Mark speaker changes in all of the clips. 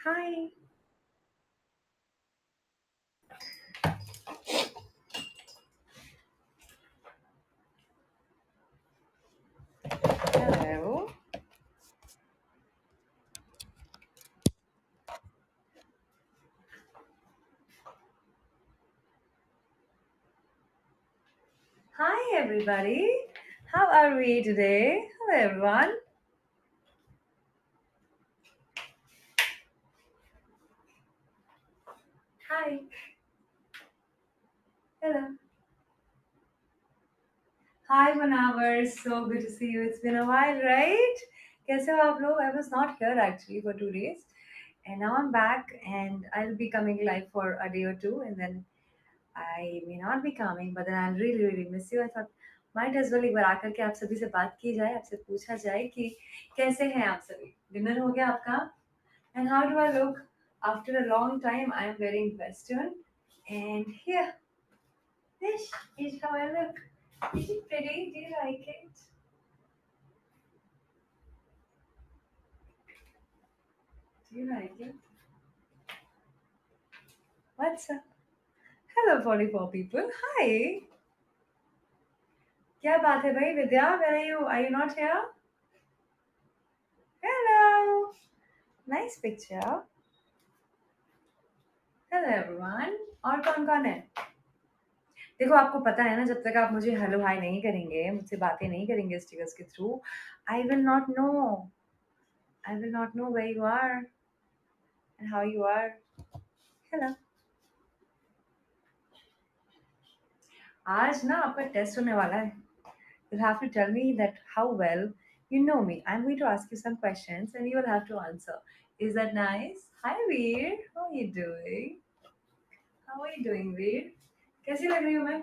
Speaker 1: Hi. Hello. Hi, everybody. How are we today? Hello, everyone. Hi. Hello. Hi, Manavar. So good to see you. It's been a while, right? कैसे हो आप लोग? I was not here actually for 2 days, and now I'm back, and I'll be coming live for a day or two, and then I may not be coming, but then I'll really, really miss you. I thought might as well एक बार आकर के आप सभी से बात की जाए, आपसे पूछा जाए कि कैसे हैं आप सभी? डिनर हो गया आपका? And how do I look? After a long time, I am wearing Western. And here, this is how I look. Is it pretty? Do you like it? Do you like it? What's up? Hello, 44 people. Hi. क्या बात है भाई विद्या? Where are you? Are you not here? Hello. Nice picture. Hello everyone. और कौन कौन है? देखो आपको पता है ना जब तक आप मुझे हेलो हाय नहीं करेंगे मुझसे बातें नहीं करेंगे स्टिकर्स के through I will not know I will not know where you are and how you are hello आज ना आपका टेस्ट होने वाला है you'll have to tell me that how well you know me. I'm going to ask you some questions and you will have to answer. Is that nice? Hi Veer, how are you doing? How are you doing Veer? कैसी लग रही हूँ मैं?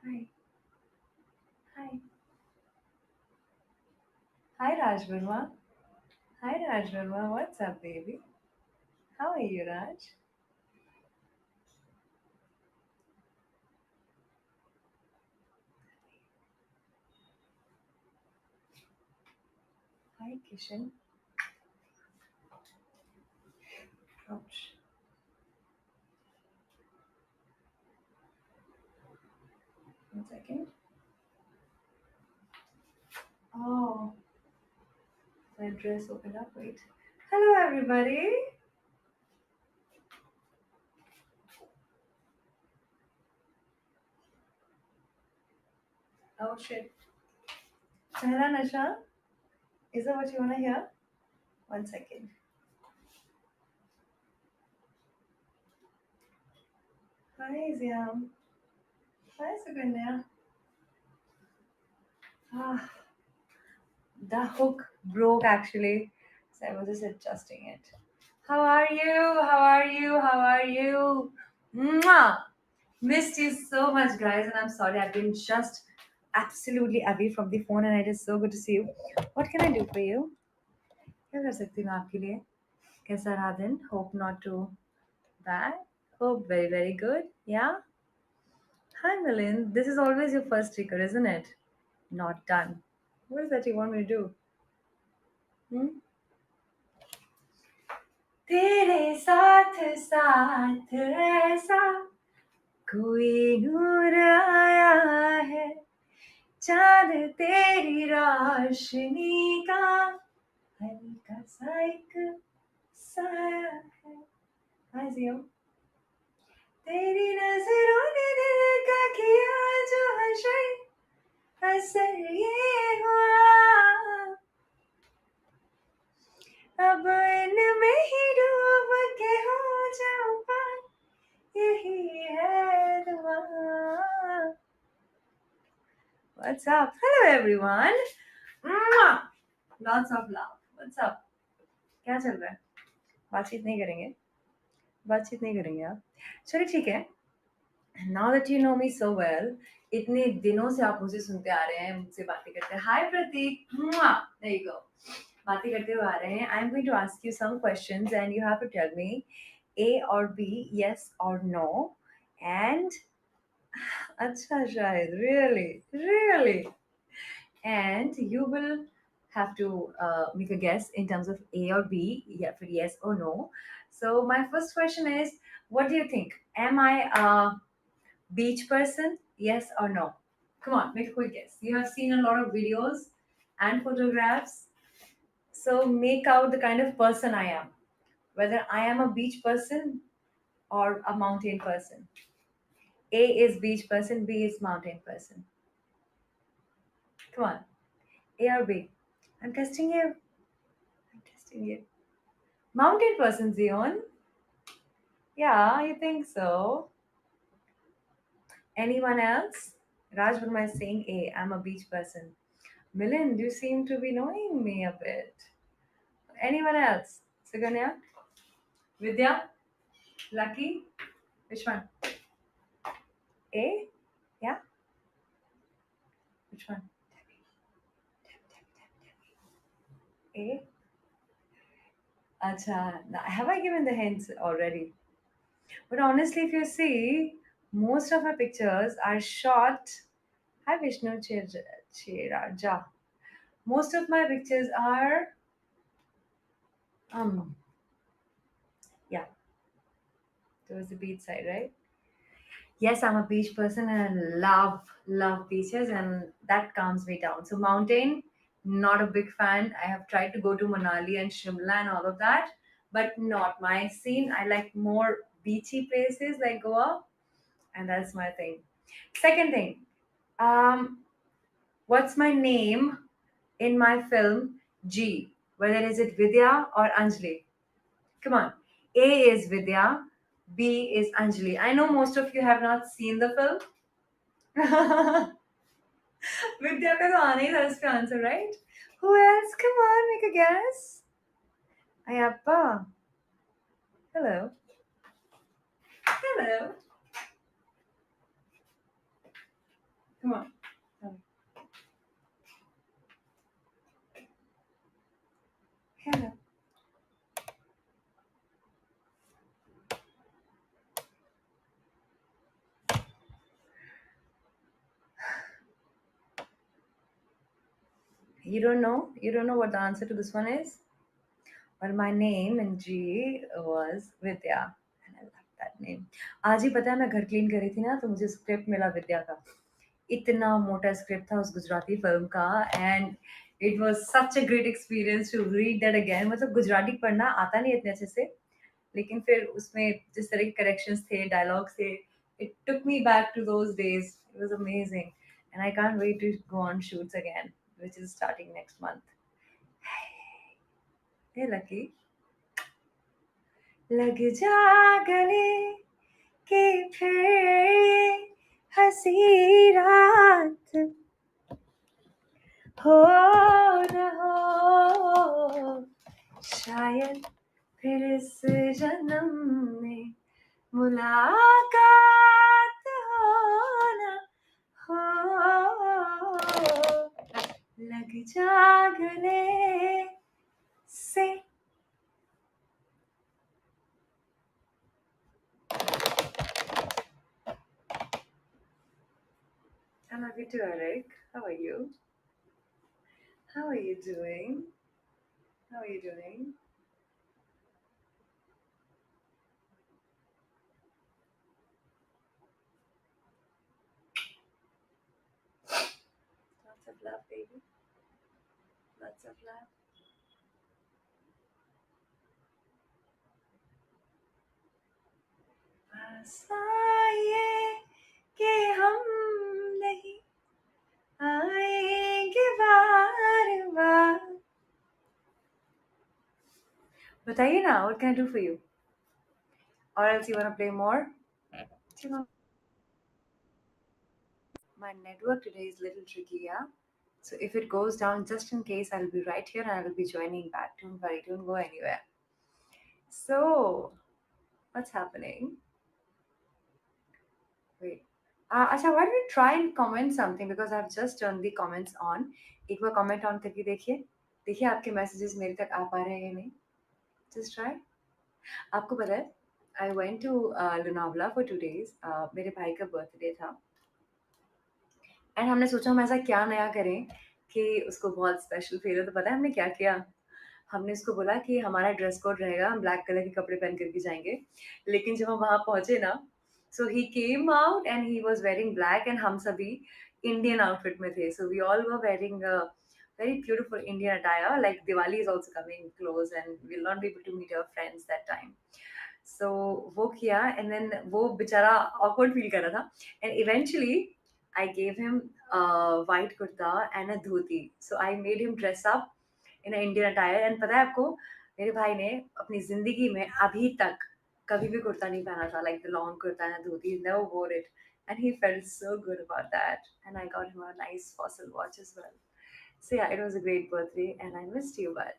Speaker 1: Hi. Hi. Hi Raj Verma. Hi Raj Verma, what's up baby? How are you Raj? Hi Kishan. Ouch. One second. Oh, my dress opened up. Wait. Hello everybody. Oh shit. Sahra Nasha, is that what you wanna hear? One second. Hi Ziam. Hi Suganya. Ah, the hook broke actually. So I was just adjusting it. How are you? How are you? How are you? Mwah! Missed you so much, guys, and I'm sorry I've been just absolutely away from the phone, and it is so good to see you. What can I do for you? क्या कर सकती हूँ आपके लिए? कैसा रहा दिन? Hope not too bad. Hope very very good. Yeah. Hi Milind. This is always your first trigger, isn't it? Not done. What is that you want me to do? Hmm? तेरे साथ साथ ऐसा कोई नूर आया है चांद तेरी रोशनी का हल्का सा एक साया है हाय जियो तेरी नजरों ने दिल का किया जो हशर असर ये हुआ अब इनमें ही डूब के हो जाऊं पार यही है दुआ What's up? Hello everyone. Mwah! Lots of love. What's up? क्या चल रहा है? बातचीत नहीं करेंगे? बातचीत नहीं करेंगे आप? चलिए ठीक है. Now that you know me so well, इतने दिनों से आप मुझे सुनते आ रहे हैं, मुझसे बातें करते हैं. Hi Prateek. Mwah! There you go. बातें करते हुए आ रहे हैं. I'm going to ask you some questions and you have to tell me A or B, yes or no. And अच्छा शायद, really, really. And you will have to make a guess in terms of A or B, yeah, for yes or no. So my first question is, what do you think? Am I a beach person? Yes or no? Come on, make a quick guess. You have seen a lot of videos and photographs, so make out the kind of person I am. Whether I am a beach person or a mountain person. A is beach person, B is mountain person. Come on, A or B? I'm testing you. I'm testing you. Mountain person, Zion. Yeah, I think so. Anyone else? Raj Verma is saying A. I'm a beach person. Milind, you seem to be knowing me a bit. Anyone else? Suganya? Vidya? Lucky? Which one? A? Yeah? Which one? A? Acha, have I given the hints already? But honestly, if you see, most of my pictures are shot. Hi Vishnu Chiraja. Most of my pictures are um yeah, towards the beach side, right? Yes, I'm a beach person and I love beaches and that calms me down. So mountain, not a big fan. I have tried to go to Manali and Shimla and all of that, but not my scene. I like more beachy places like Goa, and that's my thing. Second thing, um, what's my name in my film G? Whether is it Vidya or Anjali? Come on. A is Vidya, B is Anjali. I know most of you have not seen the film. Vidya का तो आना ही था इसका answer, right? Who else? Come on, make a guess. Ayappa. Hello. Hello. Come on. Hello. You don't know? You don't know what the answer to this one is? Well, my name in G was Vidya. And I love that name. आज ही पता है मैं घर clean कर रही थी ना तो मुझे स्क्रिप्ट मिला विद्या का. इतना मोटा स्क्रिप्ट था उस गुजराती फिल्म का and it was such a great experience to read that again. मतलब गुजराती पढ़ना आता नहीं इतने अच्छे से, लेकिन फिर उसमें जिस तरह के करेक्शंस थे, डायलॉग्स थे, it took me back to those days. It was amazing and I can't wait to go on shoots again which is starting next month. Hey Lucky, लग जा गले के फिर हंसी रात हो न हो, शायद फिर इस जन्म में मुलाकात हो न हो. लग जा गले से. I love you too, Eric. How are you? How are you doing? How are you doing? Lots of love, baby. Lots of love. पास आइए कि हम नहीं आएंगे बार बार. बताइए ना, what can I do for you? Or else you want to play more? My network today is a little tricky, yeah? So if it goes down, just in case, I'll be right here and I will be joining back. Don't worry, don't go anywhere. So, what's happening? Wait. Acha, why don't we try and comment something because I've just turned the comments on. एक बार comment on करके देखिए. देखिए आपके messages मेरे तक आ पा रहे हैं या नहीं. Just try. आपको पता है I went to Lonavala for 2 days. मेरे भाई का birthday था एंड हमने सोचा हम ऐसा क्या नया करें कि उसको बहुत स्पेशल फील हो। तो पता है हमने क्या किया? हमने उसको बोला कि हमारा ड्रेस कोड रहेगा, हम ब्लैक कलर के कपड़े पहन कर के जाएँगे। लेकिन जब हम वहाँ पहुँचे ना, so he came out and he was wearing black and हम सभी इंडियन आउटफिट में थे। So we all were wearing very beautiful Indian attire. Like Diwali is also coming close and we'll not be able to meet our friends that time. So वो किया and then वो बेचारा awkward feel कर रहा था and eventually I gave him a white kurta and a dhoti. So I made him dress up in Indian attire and पता है आपको मेरे भाई ने अपनी जिंदगी में अभी तक कभी भी कुर्ता नहीं पहना था like the long kurta and dhoti never wore it and he felt so good about that and I got him a nice Fossil watch as well so yeah it was a great birthday and I missed you but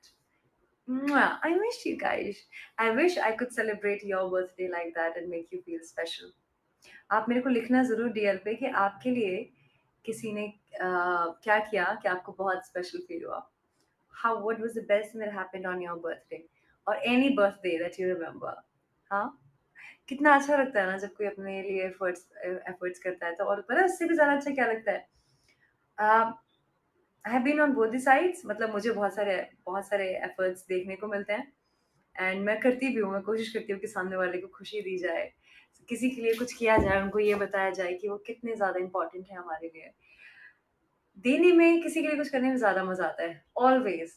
Speaker 1: I missed you guys. I wish I could celebrate your birthday like that and make you feel special. आप मेरे को लिखना ज़रूर DL पे कि आपके लिए किसी ने क्या किया कि आपको बहुत स्पेशल फील हुआ. How what was the best thing that happened on your birthday or any birthday that you remember? हाँ, कितना अच्छा लगता है ना जब कोई अपने लिए एफर्ट्स करता है तो और पता है उससे भी ज़्यादा अच्छा क्या लगता है? I have been on both the sides मतलब मुझे बहुत सारे एफर्ट्स देखने को मिलते हैं एंड मैं करती भी हूँ, मैं कोशिश करती हूँ कि सामने वाले को खुशी दी जाए, किसी के लिए कुछ किया जाए, उनको ये बताया जाए कि वो कितने ज़्यादा इम्पोर्टेंट है हमारे लिए। देने में किसी के लिए कुछ करने में ज़्यादा मज़ा आता है, ऑलवेज़,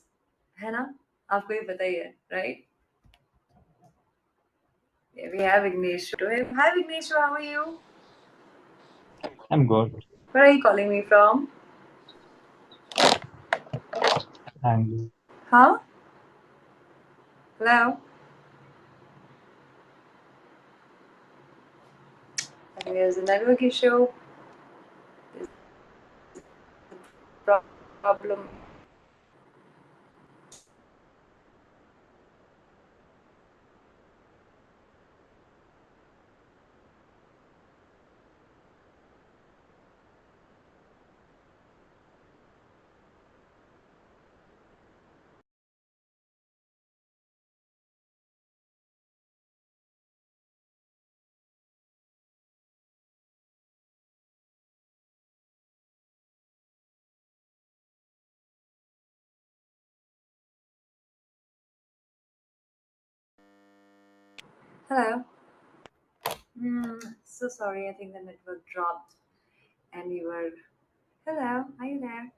Speaker 1: है ना? आपको ये पता ही है, right? Yeah, we have Ignacio. Hi Ignacio, how are you?
Speaker 2: I'm good.
Speaker 1: Where are you calling me from?
Speaker 2: And
Speaker 1: Huh? Hello? I think there's a network issue. There's a problem. Hello. So sorry, I think the network dropped and we were. Hello, are you there?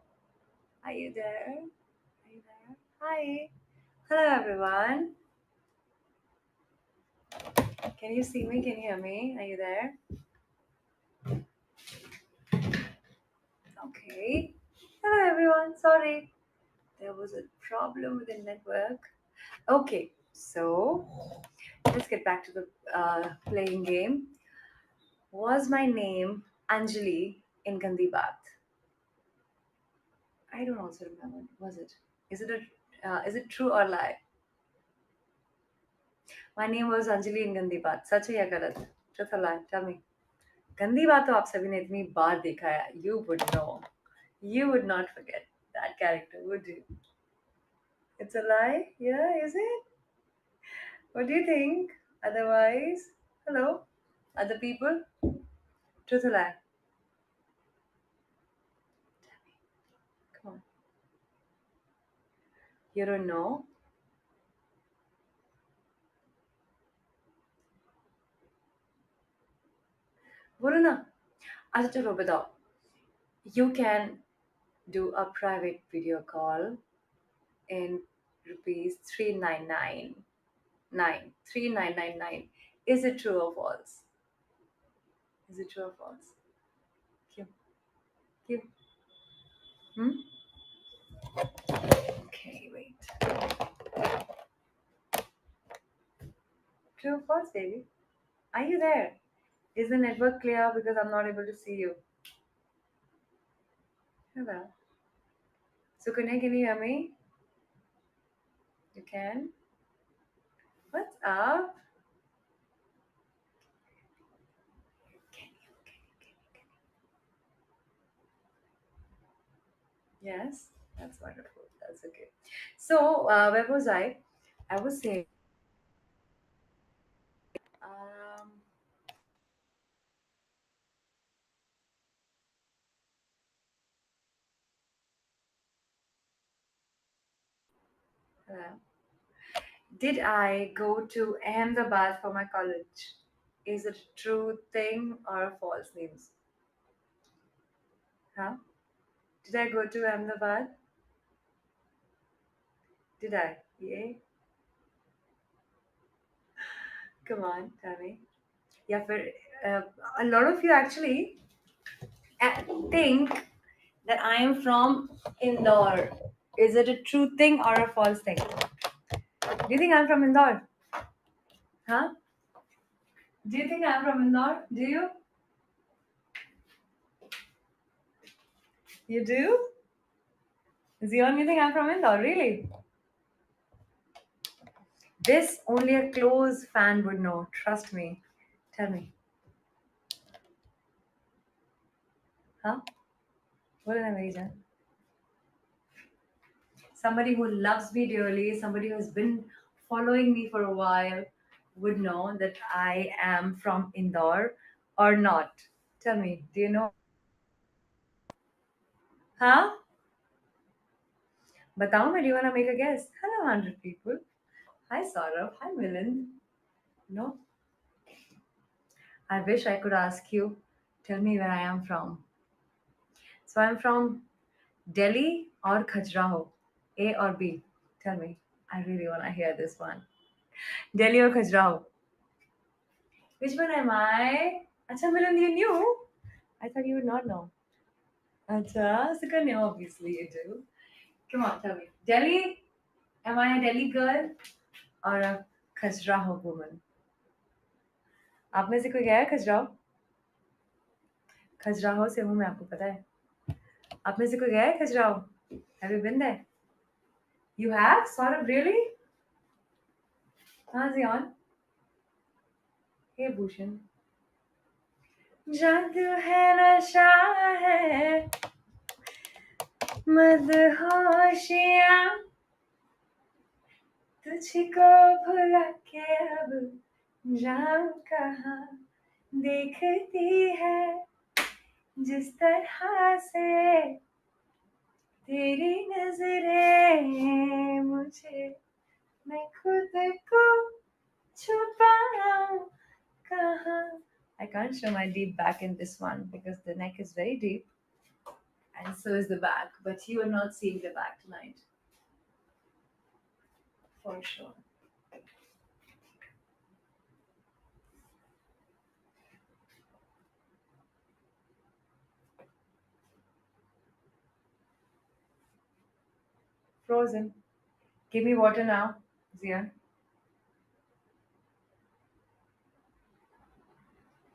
Speaker 1: Are you there? Are you there? Hi. Hello everyone. Can you see me? Can you hear me? Are you there? Okay. Hello everyone. Sorry. There was a problem with the network. Okay, so let's get back to the playing game. Was my name Anjali in Gandhi Bath? I don't also remember. Was it? Is it true or lie? My name was Anjali in Gandhi Bath. सच है या गलत? Truth or lie? Tell me. गंदी बात तो आप सभी ने इतनी बार देखा है. You would know. You would not forget that character, would you? It's a lie? Yeah, is it? What do you think? Otherwise, hello, other people. Truth or lie? Come on. You don't know? बोलो ना. अच्छा चलो बताओ. You can do a private video call in rupees 3999. Is it true or false? Is it true or false? क्यों? क्यों? Hmm? Okay, wait. True or false, baby? Are you there? Is the network clear because I'm not able to see you? Hello. So Kunal, can you hear me? You can? What's up? Yes, that's wonderful. That's okay. So, where was I? I was saying, um, Hello. Did I go to Ahmedabad for my college? Is it a true thing or a false news? Huh? Did I go to Ahmedabad? Did I? Yeah. Come on, tell me. Yeah, for a lot of you actually think that I am from Indore. Is it a true thing or a false thing? Do you think I'm from Indore? Huh? Do you think I'm from Indore? Do you? You do? Zion, you think I'm from Indore? Really? This only a close fan would know. Trust me. Tell me. Huh? What did I mean, Jan? Somebody who loves me dearly, somebody who's been following me for a while, would know that I am from Indore or not. Tell me, do you know? Huh? Batao me, do you want to make a guess? Hello, 100 people. Hi, Saurabh. Hi, Milind. No? I wish I could ask you, tell me where I am from. So I'm from Delhi or Khajuraho? A or B? Tell me. I really want to hear this one. Delhi or Khajuraho? Which one am I? Acha, Milan, you knew? I thought you would not know. Acha, Sukanya, obviously you do. Come on, tell me. Delhi? Am I a Delhi girl or a Khajuraho woman? आप में से कोई गया है खजुराहो? खजुराहो से हूँ मैं, आपको पता है? आप में से कोई गया है Khajuraho? Have you been there? You have? Sort of, really? हाँ, Zion. Hey, Bhushan. जादू है नशा है मदहोशियाँ तुझको भुला के अब जाऊं कहाँ देखती है जिस तरह से तेरी नजरें मुझे मैं खुद को छुपाऊं कहाँ. I can't show my deep back in this one because the neck is very deep and so is the back, but you are not seeing the back tonight for sure. Frozen. Give me water now, Zion.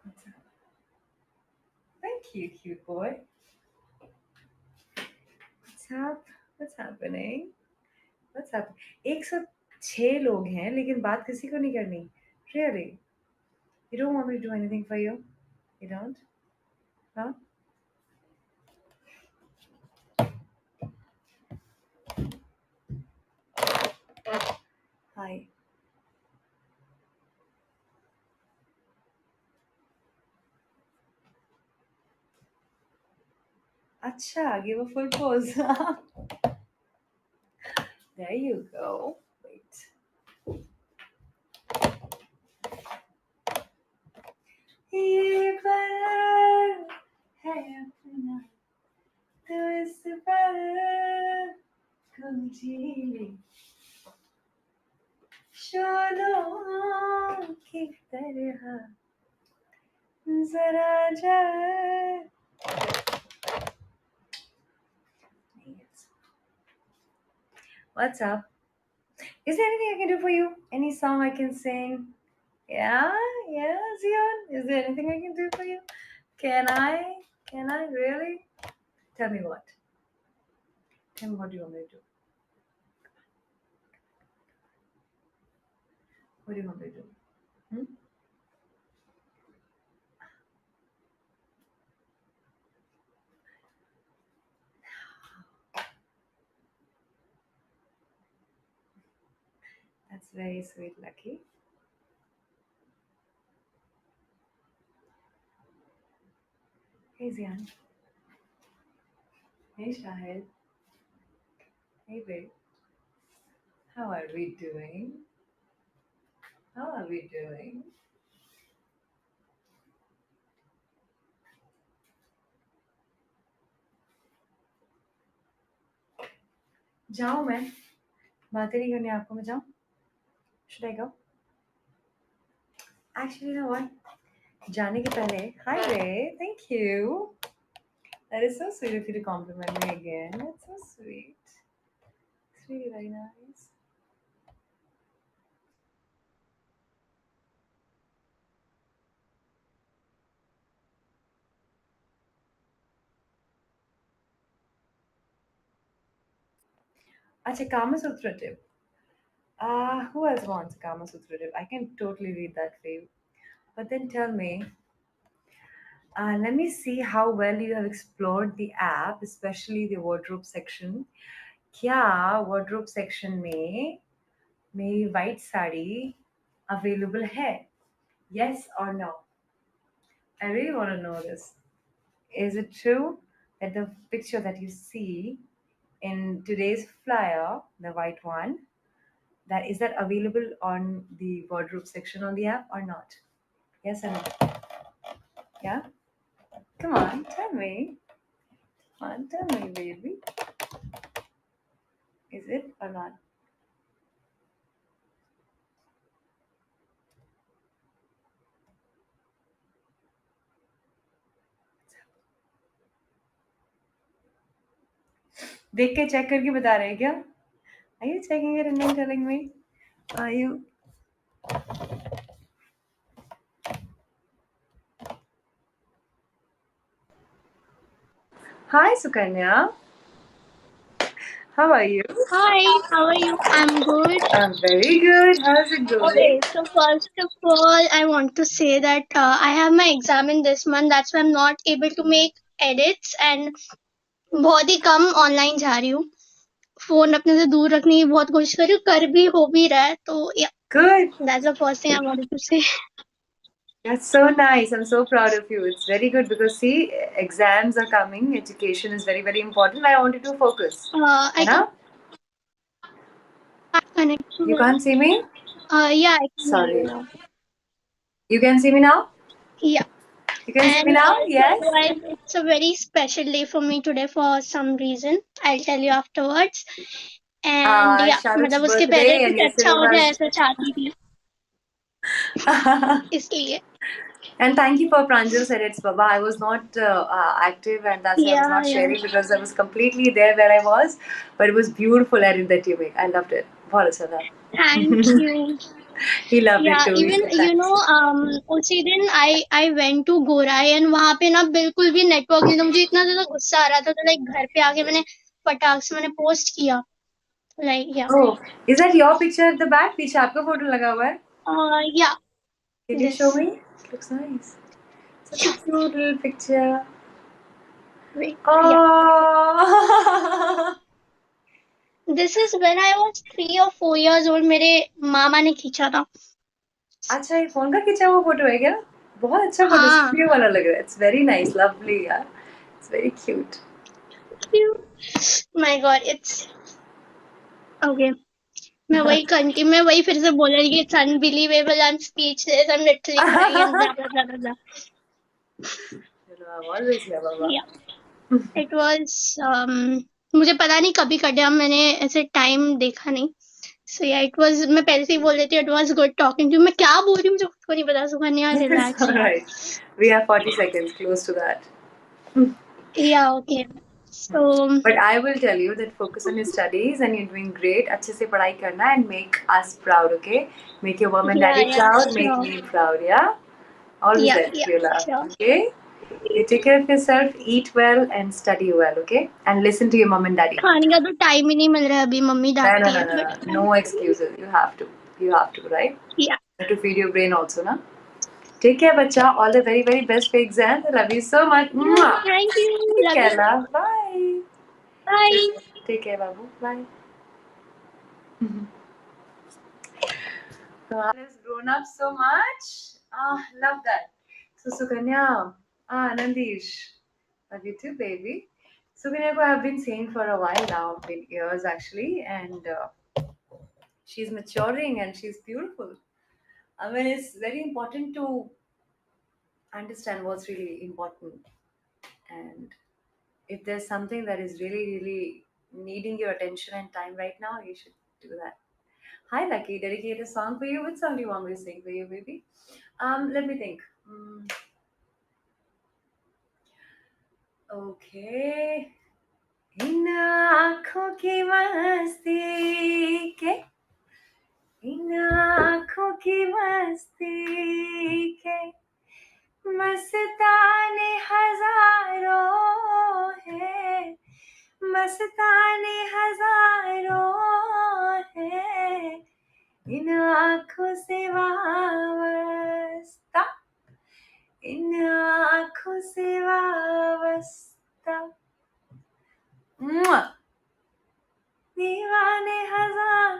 Speaker 1: What's up? Thank you, cute boy. What's up? What's happening? What's happening? 106 लोग हैं लेकिन बात किसी को नहीं करनी. Really? You don't want me to do anything for you? You don't? Huh? Hi. Acha, give a full pose. There you go. Wait. ये पल है अपना तो इस पल को जी ले शोलों की तरह जरा जा. Yes. What's up? Is there anything I can do for you? Any song I can sing? Yeah, yeah, Zion. Is there anything I can do for you? Can I? Can I really? Tell me what. Tell me what do you want me to do? What do you want me to do? Hmm? That's very sweet, Lucky. Hey, Zion. Hey, Shahid. Hey, babe. How are we doing? How are we doing? जाऊँ मैं बातें नहीं करनी आपको मैं जाऊँ should I go actually you know what जाने के पहले hi Ray thank you that is so sweet of you to compliment me again that's so sweet it's really very nice अच्छा Kama Sutra tip who else wants a Kama Sutra tip I can totally read that for you but then tell me let me see how well you have explored the app, especially the wardrobe section. क्या wardrobe section में मेरी white sari available है? Yes or no? I really want to know this. Is it true that the picture that you see in today's flyer, the white one, that is that available on the wardrobe section on the app or not? Yes or no? Yeah? Come on, tell me. Come on, tell me, baby. Is it or not? देख के check करके बता रहे हैं क्या? Are you checking it and then telling me? Are you? Hi, Sukanya. How are you?
Speaker 3: Hi, how are you? I'm good.
Speaker 1: I'm very good. How's it going?
Speaker 3: Okay, so first of all, I want to say that I have my exam in this month. That's why I'm not able to make edits and बहुत ही कम online जा रही हूँ. Phone अपने से दूर रखने की बहुत कोशिश कर रही हूँ, कर भी हो भी रहा है. तो yeah,
Speaker 1: Good.
Speaker 3: that's the first thing I wanted to say.
Speaker 1: That's so nice. I'm so proud of you. It's very good because see, exams are coming. Education is very, very important. I want you to focus.
Speaker 3: I
Speaker 1: Huh?
Speaker 3: can't connect to
Speaker 1: You
Speaker 3: it.
Speaker 1: can't see me?
Speaker 3: Yeah, I can hear
Speaker 1: Sorry.
Speaker 3: you now.
Speaker 1: You can see me now?
Speaker 3: Yeah.
Speaker 1: You can see me
Speaker 3: And
Speaker 1: now?
Speaker 3: also,
Speaker 1: Yes.
Speaker 3: guys, it's a very special day for me today for some reason. I'll tell you afterwards. And yeah,
Speaker 1: Shahruk's
Speaker 3: मतलब उसके पहले
Speaker 1: birthday and
Speaker 3: कुछ अच्छा
Speaker 1: yesterday
Speaker 3: हो जाए
Speaker 1: was.
Speaker 3: ऐसा चाहती थी इसलिए.
Speaker 1: And thank you for Pranjal's edits, Baba. I was not active, and that's why I was
Speaker 3: Yeah,
Speaker 1: not
Speaker 3: yeah.
Speaker 1: sharing because I was completely there where I was. But it was beautiful edit that you made. I loved it. बहुत अच्छा था.
Speaker 3: Thank you.
Speaker 1: He loved it
Speaker 3: Yeah,
Speaker 1: too. He
Speaker 3: even
Speaker 1: said thanks.
Speaker 3: उसी दिन I went to Gorai and वहाँ पे ना बिल्कुल भी नेटवर्क नहीं था. मुझे इतना ज्यादा गुस्सा आ रहा था. तो लाइक घर पे आके मैंने फटाक से मैंने पोस्ट किया. Like yeah.
Speaker 1: Oh, is that your picture at the back? पीछे आपका photo लगा हुआ है?
Speaker 3: Yeah.
Speaker 1: Can you
Speaker 3: This.
Speaker 1: show me? It looks nice. Such a cute little picture.
Speaker 3: Wait. Yeah.
Speaker 1: Oh.
Speaker 3: This is when I was 3 or 4 years old. मेरे मामा ने खींचा था.
Speaker 1: अच्छा ये फोन का खींचा हुआ फोटो है क्या? बहुत अच्छा फोटो
Speaker 3: हाँ.
Speaker 1: स्टूडियो वाला लग रहा है. It's very nice, lovely यार. It's very cute.
Speaker 3: My God, it's okay. मैं वही फिर से बोल रही कि it's unbelievable, I'm speechless, I'm literally crying and blah blah blah blah blah.
Speaker 1: You know, I'm always here, Baba.
Speaker 3: Yeah, it was मुझे पता नहीं कभी कट गया. मैंने ऐसे टाइम देखा नहीं. So yeah, it was. मैं पहले से ही बोल देती हूँ. It was good talking to you. मैं क्या बोल रही हूँ मुझे खुद को नहीं पता. सुकन्या
Speaker 1: It's
Speaker 3: relax
Speaker 1: all
Speaker 3: यार.
Speaker 1: right. We have 40 seconds close to that.
Speaker 3: Yeah, okay. So
Speaker 1: But I will tell you that focus on your studies and you're doing great. अच्छे से पढ़ाई करना and make us proud, okay? Make your mom and
Speaker 3: yeah,
Speaker 1: daddy
Speaker 3: yeah,
Speaker 1: proud, make
Speaker 3: sure.
Speaker 1: me proud, yeah? All the
Speaker 3: Yeah,
Speaker 1: best,
Speaker 3: yeah,
Speaker 1: Viola,
Speaker 3: sure.
Speaker 1: okay? You take care of yourself, eat well and study well, okay? And listen to your mom and daddy.
Speaker 3: खाने का तो time ही नहीं मिल रहा है अभी. Mummy
Speaker 1: No,
Speaker 3: डांटती
Speaker 1: no,
Speaker 3: है.
Speaker 1: no, no,
Speaker 3: But
Speaker 1: no. No excuses. You have to. You have to, right?
Speaker 3: yeah.
Speaker 1: You have to feed your brain also, na? Take care, bacha. All the very, very best for exams. I love you so much. Mwah.
Speaker 3: Thank you.
Speaker 1: Take
Speaker 3: Love
Speaker 1: care,
Speaker 3: you.
Speaker 1: love. Bye.
Speaker 3: Bye.
Speaker 1: Take care, babu. Bye. Has grown up so much. Ah, love that. So Sukanya, Nandish, love you too, baby. Sukanya, I've been saying for a while now, been years actually, and She's maturing and she's beautiful. I mean, it's very important to understand what's really important. And if there's something that is really, really needing your attention and time right now, you should do that. Hi, Lucky. Dedicate a song for you. Which song do you want me to sing for you, baby? Let me think. Okay. इन आँखों की मस्ती के इन आँखों की मस्ती के मस्ताने हजारों है मस्ताने हजारों है इन आँखों से वाबस्ता इन आँखों से वाबस्ता Mwah! दीवाने हजार.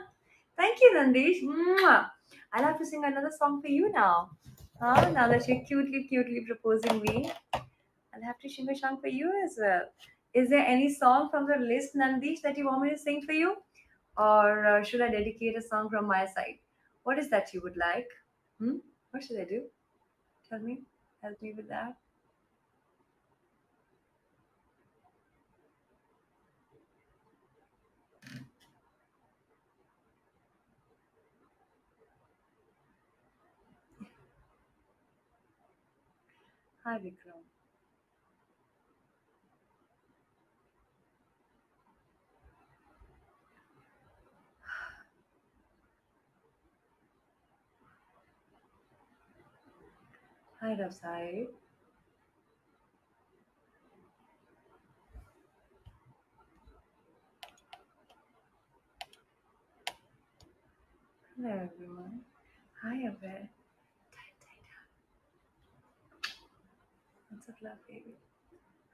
Speaker 1: Thank you, Nandesh. Mwah! I'll have to sing another song for you now. Now that you're cutely proposing me, I'll have to sing a song for you as well. Is there any song from the list, Nandesh, that you want me to sing for you? Or should I dedicate a song from my side? What is that you would like? What should I do? Tell me. Help me with that. Hi, Vikram. Hi, Rafsai. Hello, everyone. Hi, Abed. What's up, love, baby?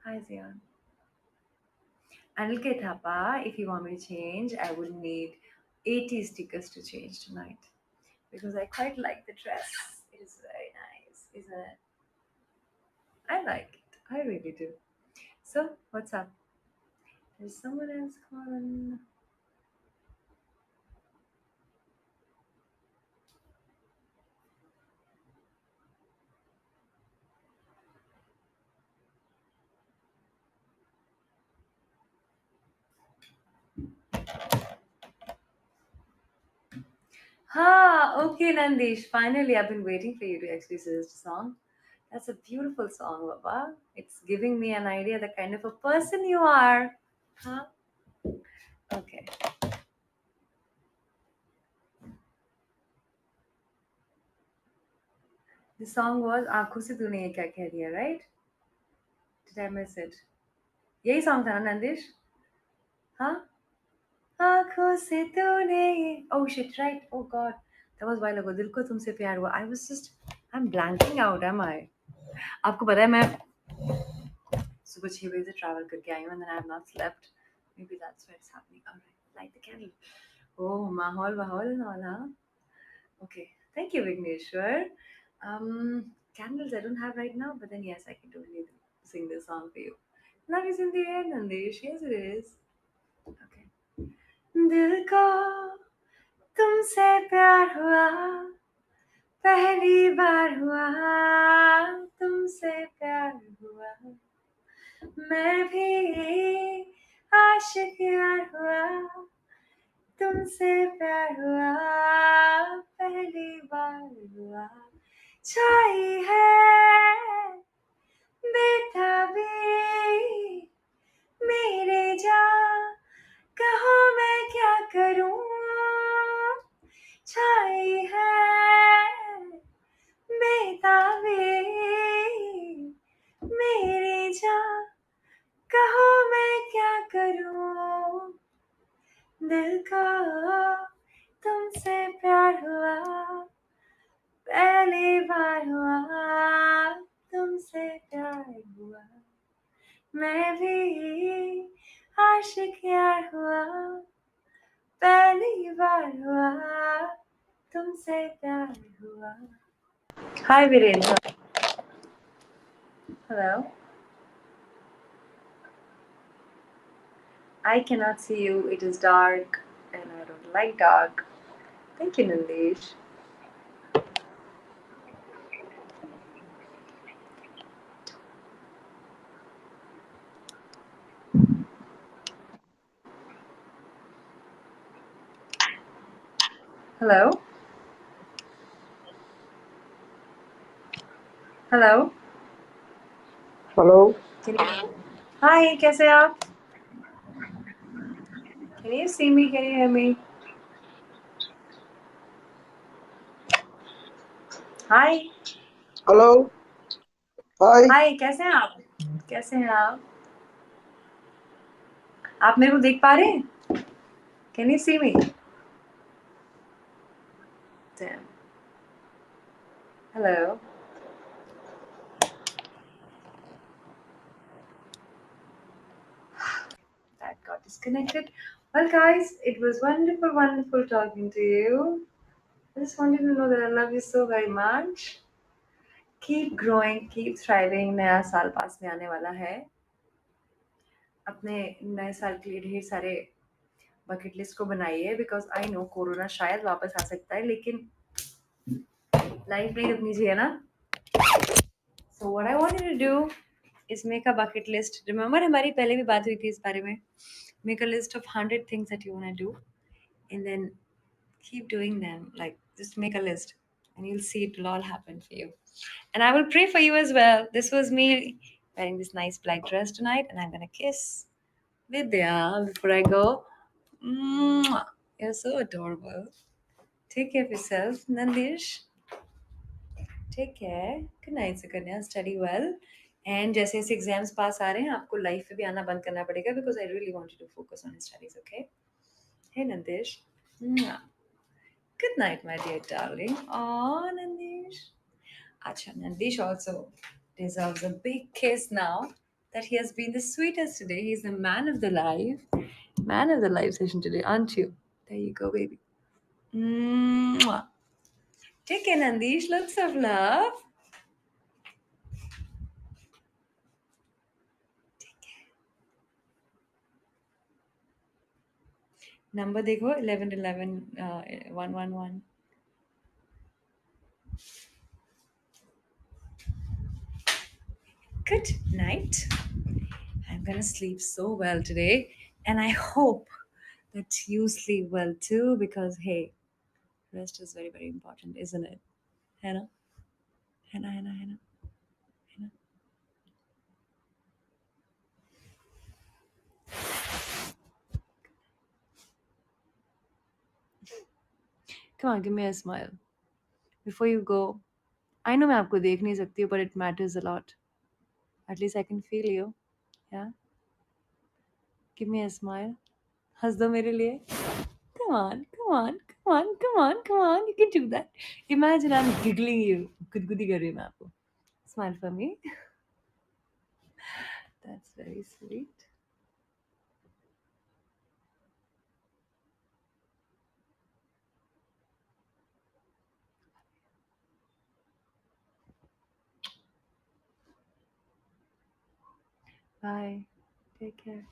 Speaker 1: Hi, Zion. Anil K. Thapa, if you want me to change, I would need 80 stickers to change tonight because I quite like the dress. It is very nice, isn't it? I like it. I really do. So, what's up? There's someone else calling. Okay, Nandesh. Finally, I've been waiting for you to actually suggest a song. That's a beautiful song, Baba. It's giving me an idea the kind of a person you are. Huh? Okay. The song was आंखों से तूने ये क्या कह दिया, right? Did I miss it? यही song था ना, Nandesh? Huh? आंखों से तूने ये Oh shit, right? Oh god. That was a while ago. दिल को तुमसे प्यार हुआ. I'm blanking out, am I? आपको पता है मैं सुबह 6 बजे से ट्रैवल करके आई हूँ and then I have not slept. Maybe that's where it's happening. Alright, light the candle. Oh, mahol and all, huh? Okay. Thank you, Vigneshwar. Candles I don't have right now, but then yes, I can totally sing this song for you. Love is in the air, Nandesh. Yes, it is. Okay. दिल को तुमसे प्यार हुआ पहली बार हुआ तुमसे प्यार हुआ मैं भी आशिक यार हुआ तुमसे प्यार हुआ पहली बार हुआ छाई है बेताबी मेरे जान कहो मैं क्या करूं छाई है बेताबी मेरी जान कहो मैं क्या करूं दिल को तुमसे प्यार हुआ पहली बार हुआ तुमसे प्यार हुआ मैं भी आशिक यार हुआ पहली बार हुआ तुमसे प्यार हुआ. Hi, Virendra. Hello. I cannot see you. It is dark, and I don't like dark. Thank you, Nandesh. Hello? Hello?
Speaker 4: Hello.
Speaker 1: Can you? Hi, कैसे हैं आप? Can you see me? Can you hear me? Hi.
Speaker 4: Hello. Hi.
Speaker 1: Hi, कैसे हैं आप? कैसे हैं आप? आप मेरे को देख पा रहे हैं? Can you see me? Damn. Hello. That got disconnected. Well, guys, it was wonderful, wonderful talking to you. I just wanted to know that I love you so very much. Keep growing, keep thriving. नया साल पास में आने वाला है. अपने नए साल के लिए ढेर सारे बकेट लिस्ट को बनाइए बिकॉज आई नो कोरोना शायद वापस आ सकता है लेकिन लाइफ नहीं रुकनी चाहिए ना. So what I wanted to do is make a bucket list. Remember हमारी पहले भी बात हुई थी इस बारे में. Make a list of 100 things that you want to do and then keep doing them. Like, just make a list and you'll see it will all happen for you. And I will pray for you as well. This was me wearing this nice black dress tonight, and I'm gonna kiss Vidya before I go. Mwah. You're so adorable. Take care of yourself, Nandish. Take care. Good night, Sukanya. Study well. And जैसे जैसे exams पास आ रहे हैं आपको life में भी आना बंद करना पड़ेगा because I really want you to focus on studies. Okay? Hey Nandish. Good night, my dear darling. Oh, Nandish. Acha, Nandish also deserves a big kiss now that he has been the sweetest today. He's the man of the live session today, aren't you? There you go, baby. Mwah. Take care, Nandish. Lots of love. Number देखो 11 11 111. Good night. I'm gonna sleep so well today, and I hope that you sleep well too because hey, rest is very very important, isn't it? Hannah, Hannah, Hannah, Hannah, Hannah. Come on, give me a smile before you go. I know मैं आपको देख नहीं सकती हूँ, but it matters a lot. At least I can feel you. Yeah. Give me a smile. हंस दो मेरे लिए. Come on, come on, come on, come on, come on. You can do that. Imagine I'm giggling you. गुदगुदी कर रही हूँ मैं आपको. Smile for me. That's very sweet. Bye. Take care.